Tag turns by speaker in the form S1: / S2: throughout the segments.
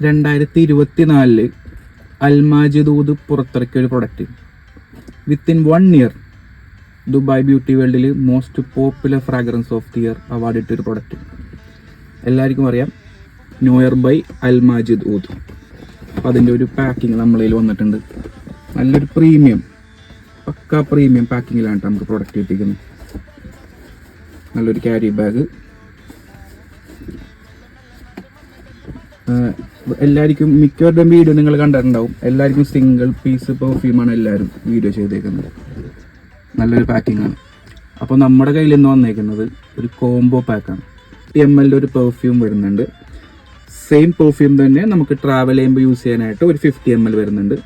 S1: 2024 അൽമാജിദൂദ് പുറത്തിറക്കിയ ഒരു product. Within 1 year Dubai beauty വേൾഡിൽ most popular fragrance of the year award ഇട്ടൊരു പ്രൊഡക്റ്റ്. എല്ലാവർക്കും അറിയാം, ന്യൂ ഇയർ ബൈ അൽമാജിദൂദ്. അപ്പം അതിൻ്റെ ഒരു പാക്കിങ് നമ്മളതിൽ വന്നിട്ടുണ്ട്. നല്ലൊരു പക്ക പ്രീമിയം പാക്കിങ്ങിലാണ് നമുക്ക് പ്രൊഡക്റ്റ് കിട്ടിയിരിക്കുന്നത്. നല്ലൊരു ക്യാരി ബാഗ്. എല്ലാവർക്കും മിക്കവരുടെയും വീഡിയോ നിങ്ങൾ കണ്ടിട്ടുണ്ടാവും. എല്ലാവർക്കും സിംഗിൾ പീസ് പെർഫ്യൂമാണ് എല്ലാവരും വീഡിയോ ചെയ്തേക്കുന്നത്. നല്ലൊരു പാക്കിംഗ് ആണ്. അപ്പോൾ നമ്മുടെ കയ്യിൽ നിന്ന് വന്നേക്കുന്നത് ഒരു കോംബോ പാക്കാണ്. 50 ml ഒരു പെർഫ്യൂം വരുന്നുണ്ട്. സെയിം പെർഫ്യൂം തന്നെ നമുക്ക് ട്രാവൽ ചെയ്യുമ്പോൾ യൂസ് ചെയ്യാനായിട്ട് ഒരു 50 ml വരുന്നുണ്ട്.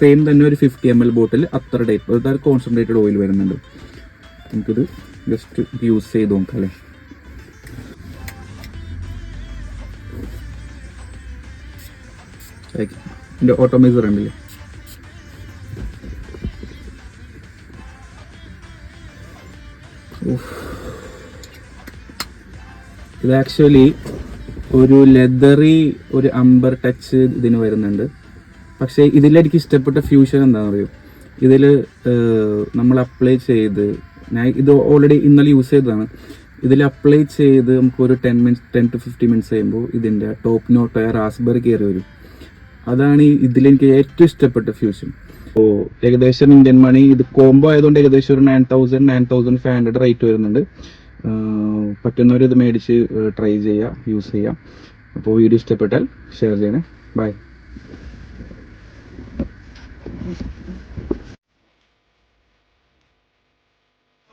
S1: സെയിം തന്നെ ഒരു 50 ml ബോട്ടിൽ അത്ര ഡേറ്റ് കോൺസെൻട്രേറ്റഡ് ഓയിൽ വരുന്നുണ്ട്. നമുക്കിത് ജസ്റ്റ് യൂസ് ചെയ്ത് നോക്കാം അല്ലേ. ഇതിൻ്റെ ഓട്ടോമൈസർ ഉണ്ടല്ലേ. ഇത് ആക്ച്വലി ഒരു ലെതറി ഒരു അംബർ ടച്ച് ഇതിന് വരുന്നുണ്ട്. പക്ഷേ ഇതിലെനിക്ക് ഇഷ്ടപ്പെട്ട ഫ്യൂഷൻ എന്താണെന്ന് അറിയോ, ഇതിൽ നമ്മൾ അപ്ലൈ ചെയ്ത്, ഞാൻ ഇത് ഓൾറെഡി ഇന്നലെ യൂസ് ചെയ്തതാണ്. ഇതിൽ അപ്ലൈ ചെയ്ത് നമുക്കൊരു 10 to 15 minutes കഴിയുമ്പോൾ ഇതിൻ്റെ ടോപ്പ് നോട്ടായ റാസ്ബെറി കയറി വരും. അതാണ് ഇതിലെനിക്ക് ഏറ്റവും ഇഷ്ടപ്പെട്ട ഫ്യൂഷൻ. അപ്പോൾ ഏകദേശം ഇന്ത്യൻ മണി ഇത് കോംബോ ആയതുകൊണ്ട് ഏകദേശം ഒരു 9,500 റേറ്റ് വരുന്നുണ്ട്. പറ്റുന്നവർ ഇത് മേടിച്ച് ട്രൈ ചെയ്യുക, യൂസ് ചെയ്യാം. അപ്പോൾ വീഡിയോ ഇഷ്ടപ്പെട്ടാൽ ഷെയർ ചെയ്യണേ. ബൈ.